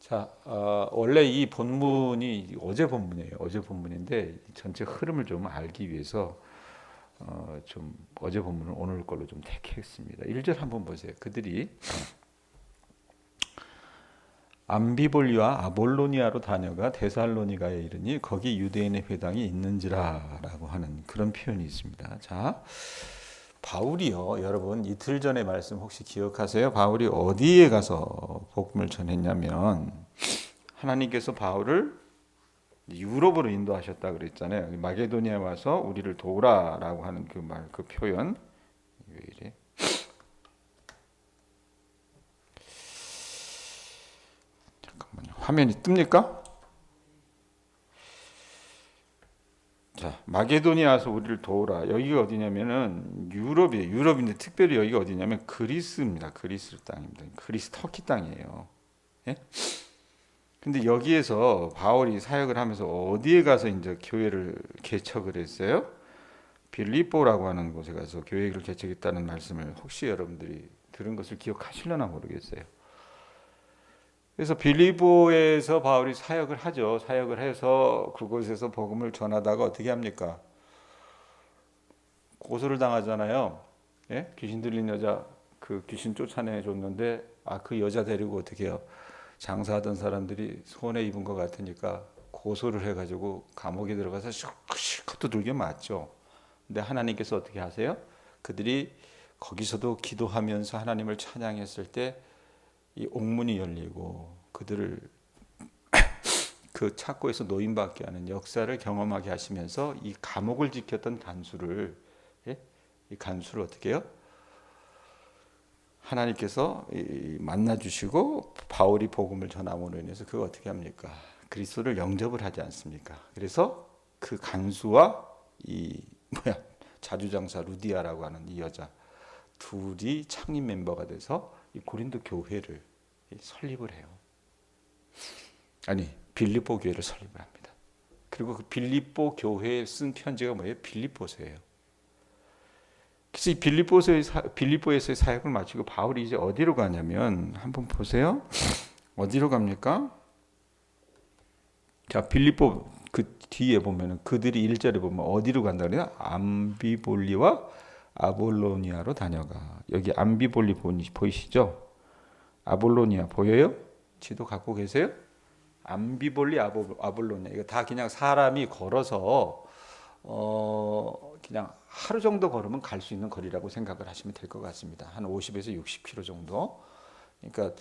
자, 원래 이 본문이 어제 본문이에요. 어제 본문인데 전체 흐름을 좀 알기 위해서 좀 어제 본문을 오늘 걸로 좀 택했습니다. 1절 한번 보세요. 그들이 암비볼리와 아볼로니아로 다녀가 데살로니가에 이르니 거기 유대인의 회당이 있는지라라고 하는 그런 표현이 있습니다. 자, 바울이요, 여러분 이틀 전에 말씀 혹시 기억하세요? 바울이 어디에 가서 복음을 전했냐면 하나님께서 바울을 유럽으로 인도하셨다 그랬잖아요. 마게도니아에 와서 우리를 도우라라고 하는 그 말, 그 표현. 왜 이래? 잠깐만요. 화면이 뜹니까? 자, 마게도니아 와서 우리를 도우라. 여기가 어디냐면은 유럽이에요. 유럽인데 특별히 여기가 어디냐면 그리스입니다. 그리스 땅입니다. 그리스 터키 땅이에요. 예? 근데 여기에서 바울이 사역을 하면서 어디에 가서 이제 교회를 개척을 했어요? 빌립보라고 하는 곳에 가서 교회를 개척했다는 말씀을 혹시 여러분들이 들은 것을 기억하시려나 모르겠어요. 그래서 빌립보에서 바울이 사역을 하죠. 사역을 해서 그곳에서 복음을 전하다가 어떻게 합니까? 고소를 당하잖아요. 예? 귀신 들린 여자 그 귀신 쫓아내 줬는데 그 여자 데리고 어떻게 해요? 장사하던 사람들이 손해 입은 것 같으니까 고소를 해가지고 감옥에 들어가서 실컷 두들겨 맞죠. 근데 하나님께서 어떻게 하세요? 그들이 거기서도 기도하면서 하나님을 찬양했을 때 이 옥문이 열리고 그들을 그 착고에서 노임받게 하는 역사를 경험하게 하시면서 이 감옥을 지켰던 간수를, 예? 이 간수를 어떻게 해요? 하나님께서 만나 주시고 바울이 복음을 전함으로 인해서 그거 어떻게 합니까? 그리스도를 영접을 하지 않습니까? 그래서 그 간수와 이 자주장사 루디아라고 하는 이 여자 둘이 창립 멤버가 돼서 이 고린도 교회를 설립을 해요. 아니, 빌립보 교회를 설립을 합니다. 그리고 그 빌립보 교회에 쓴 편지가 뭐예요? 빌립보서예요. 그래서 이 빌립보에서의 사역을 마치고 바울이 이제 어디로 가냐면 한번 보세요. 어디로 갑니까? 자, 빌립보 그 뒤에 보면은 그들이 1절에 보면 어디로 간다 그래요? 암비볼리와 아볼로니아로 다녀가. 여기 암비볼리 보이시죠? 아볼로니아 보여요? 지도 갖고 계세요? 암비볼리 아볼로니아. 이거 다 그냥 사람이 걸어서 그냥 하루 정도 걸으면 갈 수 있는 거리라고 생각을 하시면 될 것 같습니다. 한 50에서 60km 정도. 그러니까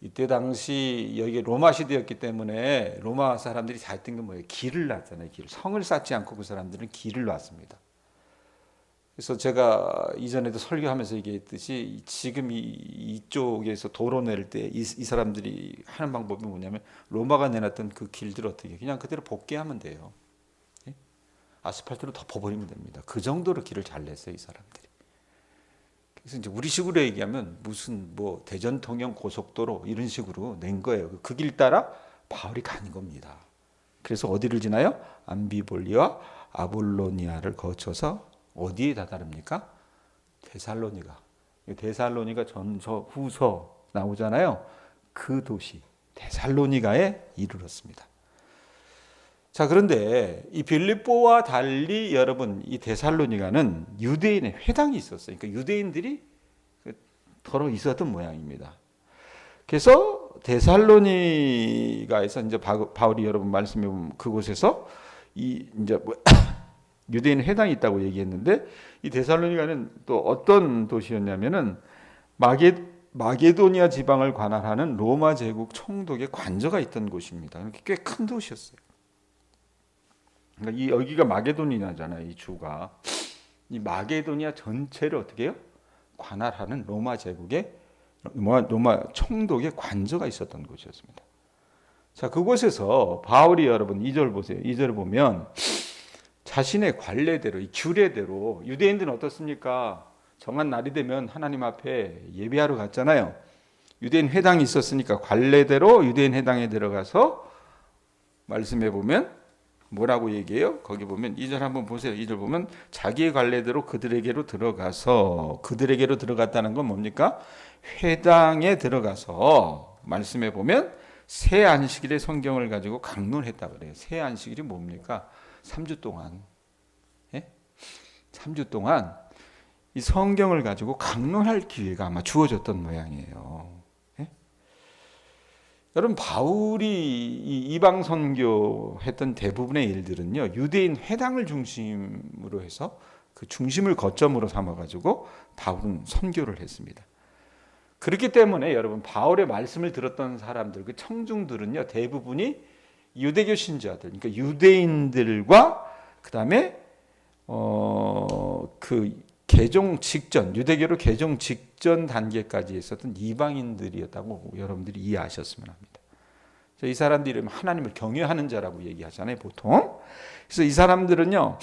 이때 당시 여기 로마 시대였기 때문에 로마 사람들이 잘 했던 게 뭐예요? 길을 놨잖아요. 길. 성을 쌓지 않고 그 사람들은 길을 놨습니다. 그래서 제가 이전에도 설교하면서 얘기했듯이 지금 이쪽에서 도로 낼 때 이 사람들이 하는 방법이 뭐냐면 로마가 내놨던 그 길들을 어떻게 그냥 그대로 복개하면 돼요. 아스팔트로 덮어버리면 됩니다. 그 정도로 길을 잘 냈어요, 이 사람들이. 그래서 이제 우리식으로 얘기하면 무슨 뭐 대전 통영 고속도로 이런 식으로 낸 거예요. 그 길 따라 바울이 가는 겁니다. 그래서 어디를 지나요? 암비볼리와 아볼로니아를 거쳐서 어디에 다다릅니까? 데살로니가. 데살로니가 전서 후서 나오잖아요. 그 도시 데살로니가에 이르렀습니다. 자, 그런데 이 빌립보와 달리 여러분 이 데살로니가는 유대인의 회당이 있었어요. 그러니까 유대인들이 더러 있었던 모양입니다. 그래서 데살로니가에서 이제 바울이 여러분 말씀해 보면 그곳에서 이 이제 유대인 회당이 있다고 얘기했는데 이 데살로니가는 또 어떤 도시였냐면은 마게도니아 지방을 관할하는 로마 제국 총독의 관저가 있던 곳입니다. 꽤 큰 도시였어요. 그러니까 여기가 마게도니아잖아요. 이 주가 이 마게도니아 전체를 어떻게 해요? 관할하는 로마 제국의 로마 총독의 관저가 있었던 곳이었습니다. 자, 그곳에서 바울이 여러분 2절 보세요. 2절 보면 자신의 관례대로 이 규례대로 유대인들은 어떻습니까? 정한 날이 되면 하나님 앞에 예배하러 갔잖아요. 유대인 회당이 있었으니까 관례대로 유대인 회당에 들어가서 말씀해 보면 뭐라고 얘기해요? 거기 보면 2절 한번 보세요. 2절 보면 자기의 관례대로 그들에게로 들어가서 들어갔다는 건 뭡니까? 회당에 들어가서 말씀해 보면 새 안식일에 성경을 가지고 강론했다 그래요. 새 안식일이 뭡니까? 3주 동안, 예? 3주 동안 이 성경을 가지고 강론할 기회가 아마 주어졌던 모양이에요. 예? 여러분, 바울이 이 이방 선교했던 대부분의 일들은요, 유대인 회당을 중심으로 해서 그 중심을 거점으로 삼아가지고 바울은 선교를 했습니다. 그렇기 때문에 여러분, 바울의 말씀을 들었던 사람들, 그 청중들은요, 대부분이 유대교 신자들, 그러니까 유대인들과 그 다음에 그 개종 직전, 유대교로 개종 직전 단계까지 있었던 이방인들이었다고 여러분들이 이해하셨으면 합니다. 이 사람들이 하나님을 경외하는 자라고 얘기하잖아요, 보통. 그래서 이 사람들은요,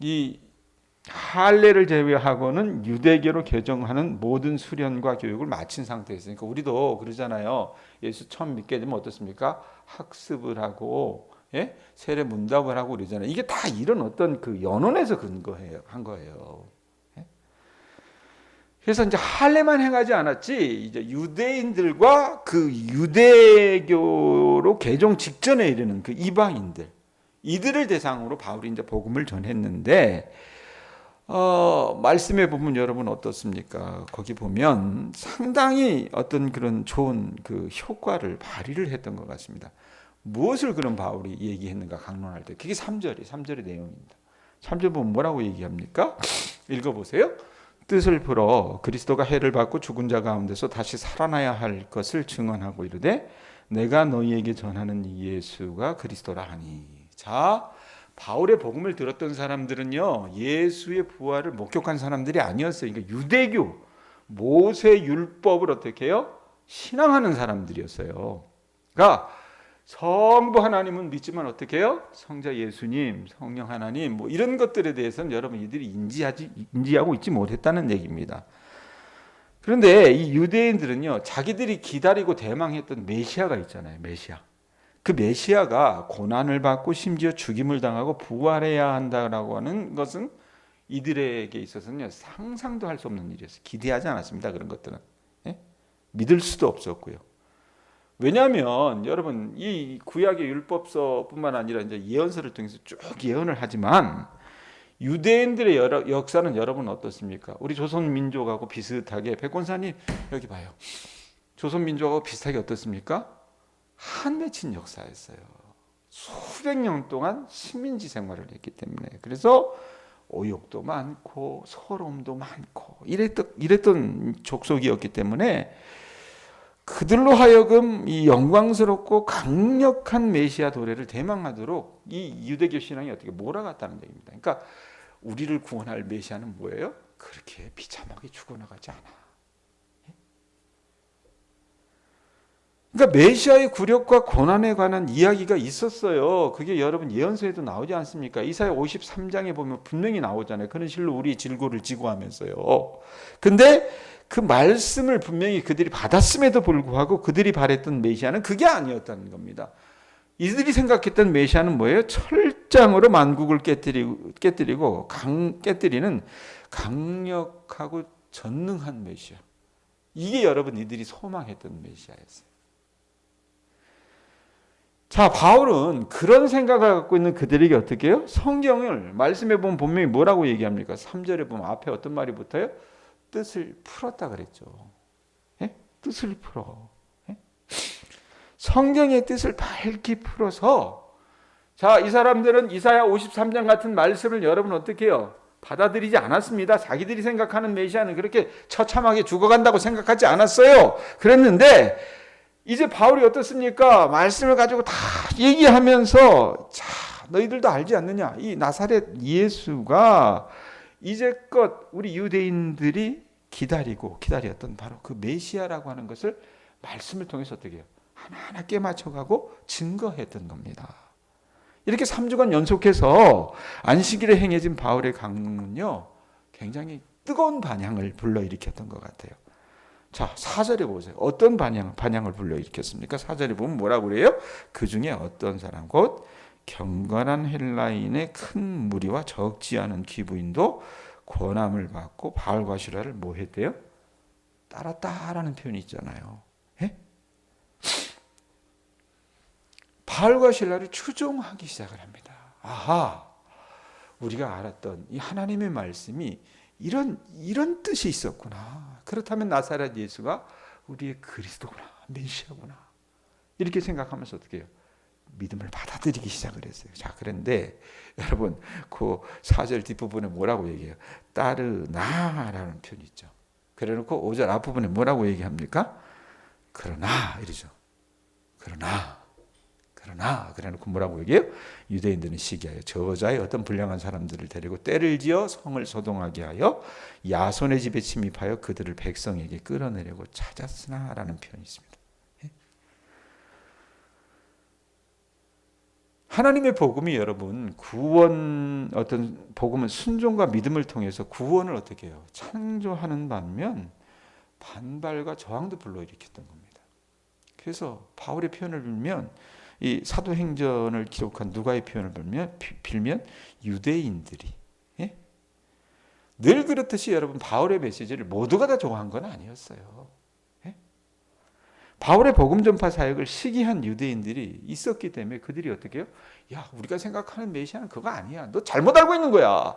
이 할례를 제외하고는 유대교로 개종하는 모든 수련과 교육을 마친 상태였으니까, 우리도 그러잖아요. 예수 처음 믿게 되면 어떻습니까? 학습을 하고, 예? 세례 문답을 하고 그러잖아요. 이게 다 이런 어떤 그 연원에서 한 거예요. 예? 그래서 이제 할례만 행하지 않았지, 이제 유대인들과 그 유대교로 개종 직전에 이르는 그 이방인들, 이들을 대상으로 바울이 이제 복음을 전했는데, 말씀해 보면 여러분 어떻습니까? 거기 보면 상당히 어떤 그런 좋은 그 효과를 발휘를 했던 것 같습니다. 무엇을 그런 바울이 얘기했는가 강론할 때, 그게 3절의 내용입니다. 3절 보면 뭐라고 얘기합니까? 읽어보세요. 뜻을 풀어 그리스도가 해를 받고 죽은 자 가운데서 다시 살아나야 할 것을 증언하고 이르되 내가 너희에게 전하는 이 예수가 그리스도라 하니. 자, 바울의 복음을 들었던 사람들은요, 예수의 부활을 목격한 사람들이 아니었어요. 그러니까 유대교, 모세 율법을 어떻게 해요? 신앙하는 사람들이었어요. 그러니까 성부 하나님은 믿지만 어떻게 해요? 성자 예수님, 성령 하나님, 뭐 이런 것들에 대해서는 여러분 이들이 인지하고 있지 못했다는 얘기입니다. 그런데 이 유대인들은요, 자기들이 기다리고 대망했던 메시아가 있잖아요, 메시아. 그 메시아가 고난을 받고 심지어 죽임을 당하고 부활해야 한다라고 하는 것은 이들에게 있어서는 상상도 할 수 없는 일이었어요. 기대하지 않았습니다. 그런 것들은. 예? 믿을 수도 없었고요. 왜냐하면 여러분, 이 구약의 율법서뿐만 아니라 이제 예언서를 통해서 쭉 예언을 하지만 유대인들의 역사는 여러분 어떻습니까? 우리 조선 민족하고 비슷하게, 백권사님 여기 봐요. 조선 민족하고 비슷하게 어떻습니까? 한 맺힌 역사였어요. 수백 년 동안 식민지 생활을 했기 때문에. 그래서 오욕도 많고 서러움도 많고 이랬던 족속이었기 때문에 그들로 하여금 이 영광스럽고 강력한 메시아 도래를 대망하도록 이 유대교 신앙이 어떻게 몰아갔다는 얘기입니다. 그러니까 우리를 구원할 메시아는 뭐예요? 그렇게 비참하게 죽어나가지 않아. 그러니까 메시아의 굴욕과 고난에 관한 이야기가 있었어요. 그게 여러분 예언서에도 나오지 않습니까? 이사야 53장에 보면 분명히 나오잖아요. 그는 실로 우리 질고를 지고 하면서요. 근데 그 말씀을 분명히 그들이 받았음에도 불구하고 그들이 바랬던 메시아는 그게 아니었다는 겁니다. 이들이 생각했던 메시아는 뭐예요? 철장으로 만국을 깨뜨리고 깨뜨리는 강력하고 전능한 메시아. 이게 여러분 이들이 소망했던 메시아였어요. 자, 바울은 그런 생각을 갖고 있는 그들에게 어떻게 해요? 성경을 말씀해 보면 분명히 뭐라고 얘기합니까? 3절에 보면 앞에 어떤 말이 붙어요? 뜻을 풀었다 그랬죠. 예? 뜻을 풀어. 예? 성경의 뜻을 밝히 풀어서, 자, 이 사람들은 이사야 53장 같은 말씀을 여러분 어떻게 해요? 받아들이지 않았습니다. 자기들이 생각하는 메시아는 그렇게 처참하게 죽어간다고 생각하지 않았어요. 그랬는데 이제 바울이 어떻습니까? 말씀을 가지고 다 얘기하면서, 자, 너희들도 알지 않느냐? 이 나사렛 예수가 이제껏 우리 유대인들이 기다렸던 바로 그 메시아라고 하는 것을 말씀을 통해서 어떻게 해요? 하나하나 깨맞춰가고 증거했던 겁니다. 이렇게 3주간 연속해서 안식일에 행해진 바울의 강론은요, 굉장히 뜨거운 반향을 불러일으켰던 것 같아요. 자, 4절에 보세요. 어떤 반향을 불러일으켰습니까? 4절에 보면 뭐라고 그래요? 그 중에 어떤 사람, 곧 경건한 헬라인의 큰 무리와 적지 않은 귀부인도 권함을 받고 바울과 시라를 뭐 했대요? 따랐다라는 표현이 있잖아요. 예? 바울과 신라를 추종하기 시작을 합니다. 아하, 우리가 알았던 이 하나님의 말씀이 이런 뜻이 있었구나. 그렇다면 나사렛 예수가 우리의 그리스도구나, 메시아구나. 이렇게 생각하면서 어떻게 해요? 믿음을 받아들이기 시작을 했어요. 자, 그런데 여러분 그 4절 뒷부분에 뭐라고 얘기해요? 따르나라는 표현이 있죠. 그래놓고 5절 앞부분에 뭐라고 얘기합니까? 그러나 이러죠. 그러나 그래놓고 뭐라고 얘기해요? 유대인들은 시기하여 저자의 어떤 불량한 사람들을 데리고 때를 지어 성을 소동하게 하여 야손의 집에 침입하여 그들을 백성에게 끌어내려고 찾았으나라는 표현이 있습니다. 하나님의 복음이 여러분 구원 어떤 복음은 순종과 믿음을 통해서 구원을 어떻게 해요? 창조하는 반면 반발과 저항도 불러일으켰던 겁니다. 그래서 바울의 표현을 빌면 이 사도행전을 기록한 누가의 표현을 빌면 유대인들이 늘 그렇듯이 여러분 바울의 메시지를 모두가 다 좋아한 건 아니었어요. 바울의 복음 전파 사역을 시기한 유대인들이 있었기 때문에 그들이 어떻게 해요? 야, 우리가 생각하는 메시아는 그거 아니야. 너 잘못 알고 있는 거야.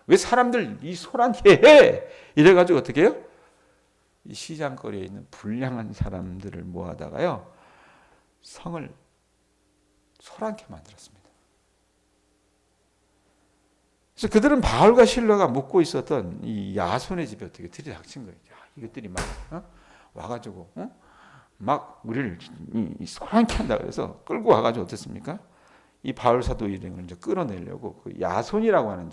왜 사람들 이 소란케 해? 이래가지고 어떻게 해요? 이 시장거리에 있는 불량한 사람들을 모아다가요, 성을 소란케 만들었습니다. 그래서 그들은 바울과 실라가 묵고 있었던 이 야손의 집에 어떻게 들이닥친 거예요. 야, 이것들이 막 와가지고 막 우리를 소란케 한다 그래서 끌고 와가지고 어떻습니까? 이 바울 사도 일행을 이제 끌어내려고 그 야손이라고 하는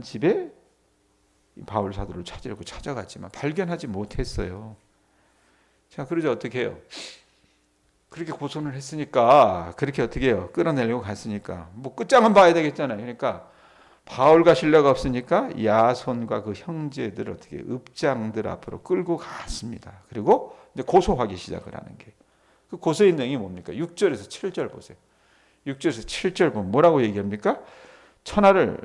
집에 바울 사도를 찾으려고 찾아갔지만 발견하지 못했어요. 자, 그러자 어떻게 해요? 그렇게 고소를 했으니까 그렇게 어떻게 해요? 끌어내려고 갔으니까 뭐 끝장은 봐야 되겠잖아요. 그러니까 바울과 실라가 없으니까 야손과 그 형제들 어떻게 읍장들 앞으로 끌고 갔습니다. 그리고 이제 고소하기 시작을 하는 게 그 고소의 내용이 뭡니까? 6절에서 7절 보세요. 6절에서 7절 보면 뭐라고 얘기합니까? 천하를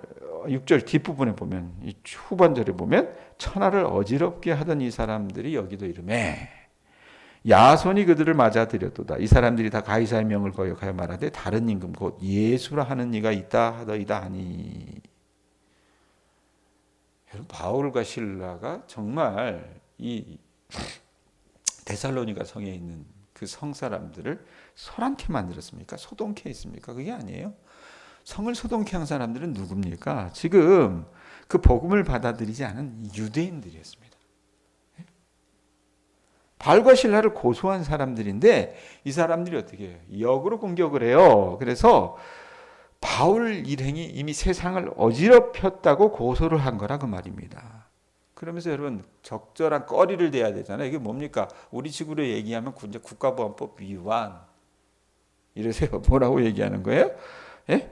6절 뒷부분에 보면 이 후반절에 보면 천하를 어지럽게 하던 이 사람들이 여기도 이르매 야손이 그들을 맞아들였도다. 이 사람들이 다 가이사의 명을 거역하여 말하되 다른 임금 곧 예수라 하는 이가 있다 하더이다 하니. 여러분 바울과 실라가 정말 이 데살로니가 성에 있는 그 성 사람들을 소란케 만들었습니까? 소동케 했습니까? 그게 아니에요. 성을 소동케 한 사람들은 누굽니까? 지금 그 복음을 받아들이지 않은 유대인들이었습니다. 바울과 실라를 고소한 사람들인데 이 사람들이 어떻게 해요? 역으로 공격을 해요. 그래서 바울 일행이 이미 세상을 어지럽혔다고 고소를 한 거라 그 말입니다. 그러면서 여러분 적절한 거리를 대야 되잖아요. 이게 뭡니까? 우리 식으로 얘기하면 국가보안법 위반. 이러세요. 뭐라고 얘기하는 거예요? 예?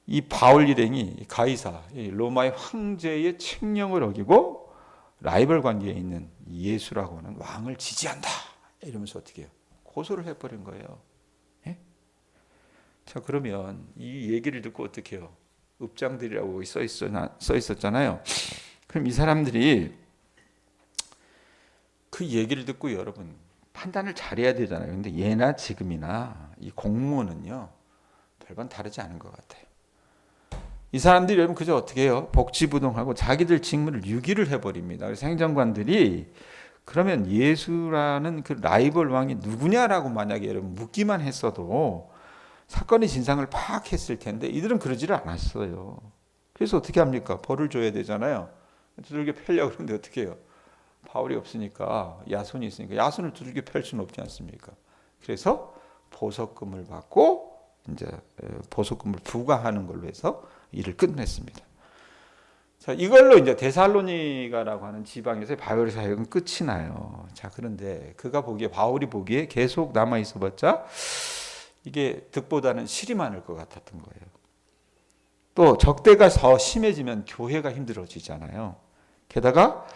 이 바울 일행이 가이사 로마의 황제의 칙령을 어기고 라이벌 관계에 있는 예수라고 하는 왕을 지지한다. 이러면서 어떻게 해요? 고소를 해버린 거예요. 예? 자, 그러면 이 얘기를 듣고 어떻게 해요? 읍장들이라고 써 있었잖아요. 그럼 이 사람들이 그 얘기를 듣고 여러분 판단을 잘해야 되잖아요. 근데 예나 지금이나 이 공무원은요 별반 다르지 않은 것 같아요. 이 사람들이 여러분 그저 어떻게 해요? 복지부동하고 자기들 직무를 유기를 해버립니다. 그래서 행정관들이 그러면 예수라는 그 라이벌 왕이 누구냐라고 만약에 여러분 묻기만 했어도 사건의 진상을 파악했을 텐데 이들은 그러지를 않았어요. 그래서 어떻게 합니까? 벌을 줘야 되잖아요. 두들겨 펴려고 그러는데 어떻게 해요? 바울이 없으니까 야손이 있으니까 야손을 두들겨 펼 수는 없지 않습니까? 그래서 보석금을 받고 이제 보석금을 부과하는 걸로 해서 일을 끝냈습니다. 자, 이걸로 이제 데살로니가라고 하는 지방에서의 바울의 사역은 끝이 나요. 자, 그런데 바울이 보기에 계속 남아 있어봤자 이게 득보다는 실이 많을 것 같았던 거예요. 또 적대가 더 심해지면 교회가 힘들어지잖아요. 게다가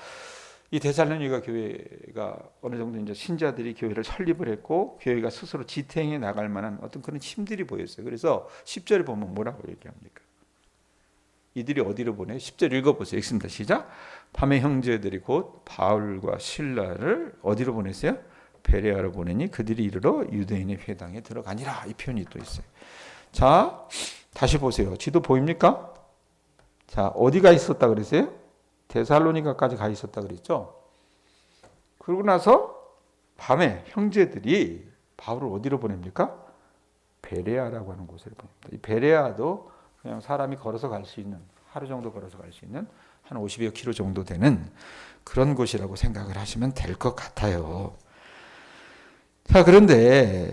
이 데살로니가 교회가 어느 정도 이제 신자들이 교회를 설립을 했고 교회가 스스로 지탱해 나갈 만한 어떤 그런 힘들이 보였어요. 그래서 10절에 보면 뭐라고 얘기합니까? 이들이 어디로 보내요? 10절 읽어보세요. 읽습니다. 시작. 밤에 형제들이 곧 바울과 실라를 어디로 보냈어요? 베레아로 보내니 그들이 이르러 유대인의 회당에 들어가니라. 이 표현이 또 있어요. 자, 다시 보세요. 지도 보입니까? 자, 어디가 있었다 그랬어요? 데살로니가까지 가 있었다 그랬죠? 그러고 나서 밤에 형제들이 바울을 어디로 보냅니까? 베레아라고 하는 곳에 보냅니다. 이 베레아도 그냥 사람이 걸어서 갈 수 있는, 하루 정도 걸어서 갈 수 있는 한 50여 킬로 정도 되는 그런 곳이라고 생각을 하시면 될 것 같아요. 자, 그런데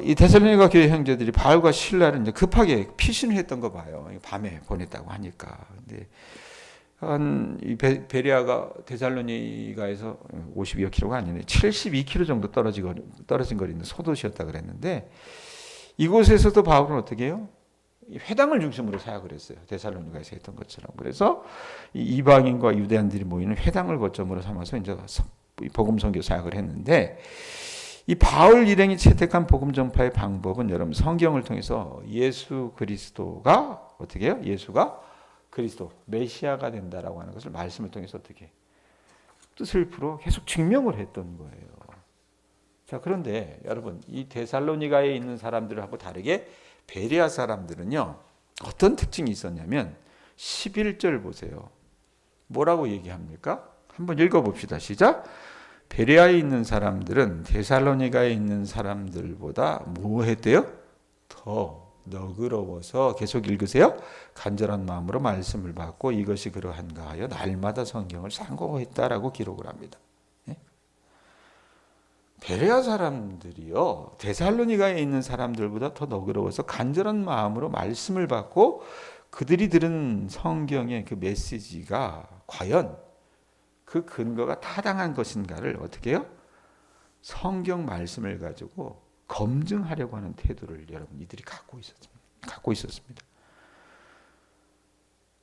이 데살로니가 교회 형제들이 바울과 실라를 이제 급하게 피신을 했던 거 봐요. 밤에 보냈다고 하니까. 근데 이 베레아가 데살로니가에서 52여 킬로가 아니네. 72킬로 정도 떨어진 거리는 소도시였다 그랬는데 이곳에서도 바울은 어떻게 해요? 회당을 중심으로 사역을 했어요. 데살로니가에서 했던 것처럼. 그래서 이방인과 유대인들이 모이는 회당을 거점으로 삼아서 이제 복음 선교 사역을 했는데 이 바울 일행이 채택한 복음 전파의 방법은 여러분 성경을 통해서 예수 그리스도가 어떻게 해요? 예수가 그리스도 메시아가 된다라고 하는 것을 말씀을 통해서 어떻게 뜻을 풀어 계속 증명을 했던 거예요. 자, 그런데 여러분 이 데살로니가에 있는 사람들하고 다르게 베레아 사람들은요 어떤 특징이 있었냐면 11절 보세요. 뭐라고 얘기합니까? 한번 읽어봅시다. 시작. 베레아에 있는 사람들은 데살로니가에 있는 사람들보다 뭐 했대요? 더 너그러워서 계속 읽으세요. 간절한 마음으로 말씀을 받고 이것이 그러한가 하여 날마다 성경을 상고했다라고 기록을 합니다. 베레아 사람들이요 데살로니가에 있는 사람들보다 더 너그러워서 간절한 마음으로 말씀을 받고 그들이 들은 성경의 그 메시지가 과연 그 근거가 타당한 것인가를 어떻게 해요? 성경 말씀을 가지고 검증하려고 하는 태도를 여러분 이들이 갖고 있었습니다.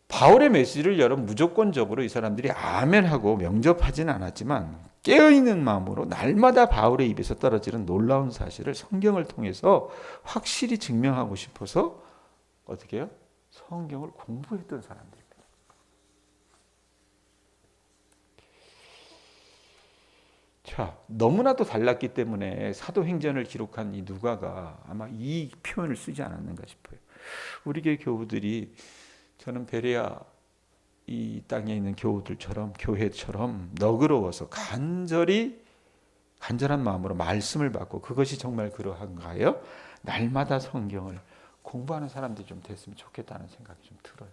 바울의 메시지를 여러분 무조건적으로 이 사람들이 아멘하고 명접하지는 않았지만 깨어있는 마음으로 날마다 바울의 입에서 떨어지는 놀라운 사실을 성경을 통해서 확실히 증명하고 싶어서 어떻게 해요? 성경을 공부했던 사람들입니다. 자, 너무나도 달랐기 때문에 사도행전을 기록한 이 누가가 아마 이 표현을 쓰지 않았는가 싶어요. 우리 교회 교우들이 저는 베레아 이 땅에 있는 교회처럼 너그러워서 간절한 마음으로 말씀을 받고 그것이 정말 그러한가요? 날마다 성경을 공부하는 사람들이 좀 됐으면 좋겠다는 생각이 좀 들어요.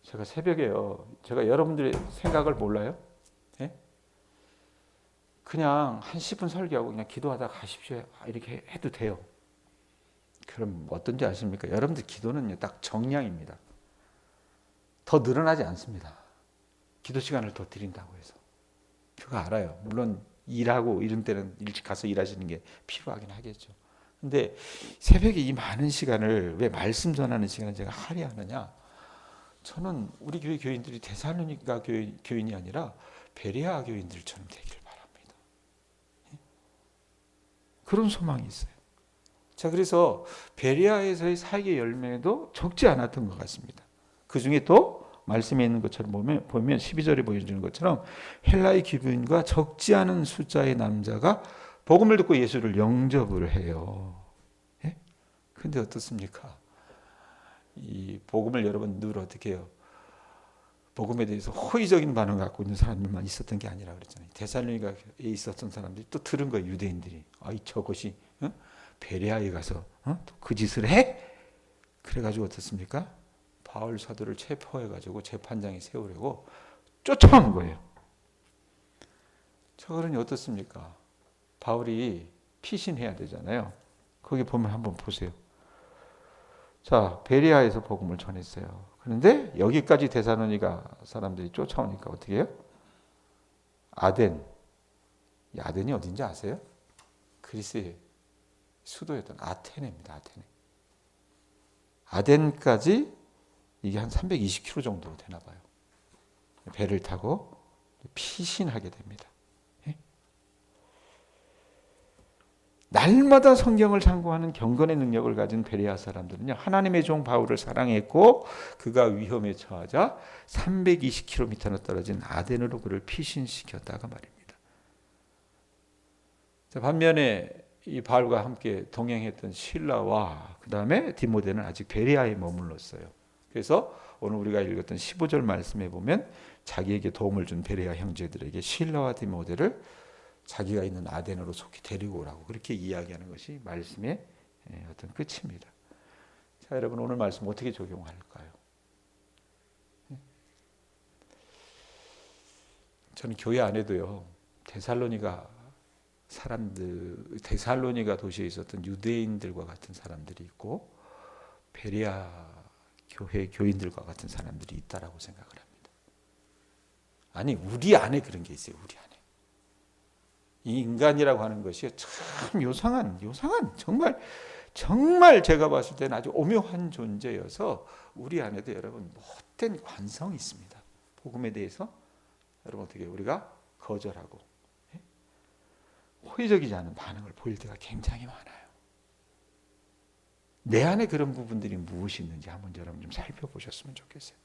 제가 새벽에요. 제가 여러분들의 생각을 몰라요. 예? 그냥 한 10분 설교하고 그냥 기도하다가 가십시오. 이렇게 해도 돼요. 그럼 어떤지 아십니까? 여러분들 기도는요, 딱 정량입니다. 더 늘어나지 않습니다. 기도 시간을 더 드린다고 해서. 그거 알아요. 물론 일하고 이런 때는 일찍 가서 일하시는 게 필요하긴 하겠죠. 근데 새벽에 이 많은 시간을 왜 말씀 전하는 시간을 제가 할애하느냐? 저는 우리 교회 교인들이 데살로니가 교인이 아니라 베레아 교인들처럼 되기를 바랍니다. 그런 소망이 있어요. 자, 그래서 베레아에서의 사역의 열매도 적지 않았던 것 같습니다. 그 중에 또 말씀에 있는 것처럼 보면 12절에 보여주는 것처럼 헬라의 기브인과 적지 않은 숫자의 남자가 복음을 듣고 예수를 영접을 해요. 예? 근데 어떻습니까? 이 복음을 여러분 늘 어떻게 해요? 복음에 대해서 호의적인 반응을 갖고 있는 사람들만 있었던 게 아니라 그랬잖아요. 데살로니가에 있었던 사람들이 또 들은 거예요. 유대인들이. 저것이 베레아에 가서 그 짓을 해? 그래가지고 어떻습니까? 바울 사도를 체포해가지고 재판장에 세우려고 쫓아온 거예요. 저거는 어떻습니까? 바울이 피신해야 되잖아요. 거기 보면 한번 보세요. 자, 베레아에서 복음을 전했어요. 그런데 여기까지 데살로니가 사람들이 쫓아오니까 어떻게 해요? 아덴. 이 아덴이 어딘지 아세요? 그리스의 수도였던 아테네입니다. 아테네. 아덴까지 이게 한 320km 정도 되나 봐요. 배를 타고 피신하게 됩니다. 예? 날마다 성경을 상고하는 경건의 능력을 가진 베레아 사람들은요, 하나님의 종 바울을 사랑했고 그가 위험에 처하자 320km나 떨어진 아덴으로 그를 피신시켰다가 말입니다. 자, 반면에 이 바울과 함께 동행했던 실라와 그 다음에 디모데는 아직 베레아에 머물렀어요. 그래서 오늘 우리가 읽었던 15절 말씀에 보면 자기에게 도움을 준 베레아 형제들에게 실라와 디모데를 자기가 있는 아덴으로 속히 데리고 오라고 그렇게 이야기하는 것이 말씀의 어떤 끝입니다. 자, 여러분 오늘 말씀 어떻게 적용할까요? 저는 교회 안에도요. 데살로니가 도시에 있었던 유대인들과 같은 사람들이 있고 베레아 교회 교인들과 같은 사람들이 있다라고 생각을 합니다. 아니 우리 안에 그런 게 있어요. 우리 안에. 이 인간이라고 하는 것이 참 요상한 정말 제가 봤을 때는 아주 오묘한 존재여서 우리 안에도 여러분 못된 관성이 있습니다. 복음에 대해서 여러분 어떻게 우리가 거절하고 호의적이지 않은 반응을 보일 때가 굉장히 많아요. 내 안에 그런 부분들이 무엇이 있는지 한번 여러분 좀 살펴보셨으면 좋겠어요.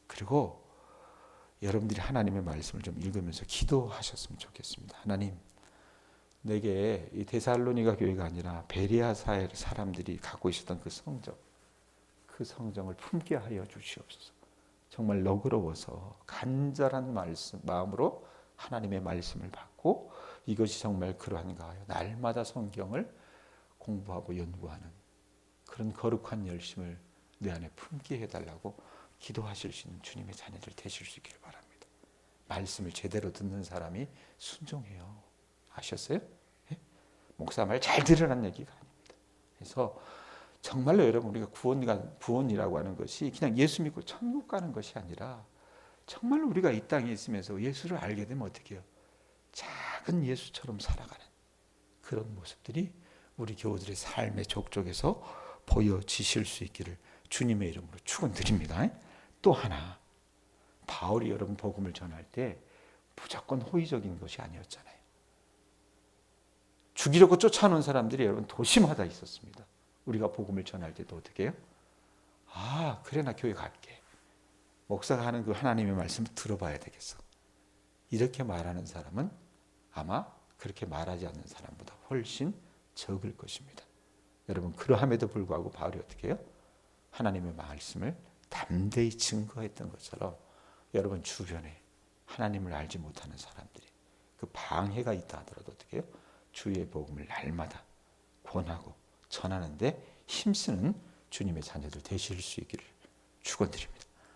그리고 여러분들이 하나님의 말씀을 좀 읽으면서 기도하셨으면 좋겠습니다. 하나님, 내게 이 데살로니가 교회가 아니라 베레아 사회 사람들이 갖고 있었던 그 성정을 품게 하여 주시옵소서. 정말 너그러워서 간절한 마음으로 하나님의 말씀을 받고 이것이 정말 그러한가 하여 날마다 성경을 공부하고 연구하는 그런 거룩한 열심을 내 안에 품게 해달라고 기도하실 수 있는 주님의 자녀들 되실 수 있기를 바랍니다. 말씀을 제대로 듣는 사람이 순종해요. 아셨어요? 예? 목사 말 잘 들으라는 얘기가 아닙니다. 그래서 정말로 여러분 우리가 구원이라고 하는 것이 그냥 예수 믿고 천국 가는 것이 아니라 정말로 우리가 이 땅에 있으면서 예수를 알게 되면 어떻게 해요? 작은 예수처럼 살아가는 그런 모습들이 우리 교우들의 삶의 족적에서 보여지실 수 있기를 주님의 이름으로 축원드립니다. 또 하나 바울이 여러분 복음을 전할 때 무조건 호의적인 것이 아니었잖아요. 죽이려고 쫓아오는 사람들이 여러분 도심마다 있었습니다. 우리가 복음을 전할 때도 어떻게 해요? 아, 그래 나 교회 갈게. 목사가 하는 그 하나님의 말씀을 들어봐야 되겠어. 이렇게 말하는 사람은 아마 그렇게 말하지 않는 사람보다 훨씬 적을 것입니다. 여러분 그러함에도 불구하고 바울이 어떻게 해요? 하나님의 말씀을 담대히 증거했던 것처럼 여러분 주변에 하나님을 알지 못하는 사람들이 그 방해가 있다 하더라도 어떻게 해요? 주의 복음을 날마다 권하고 전하는데 힘쓰는 주님의 자녀들 되실 수 있기를 축원드립니다.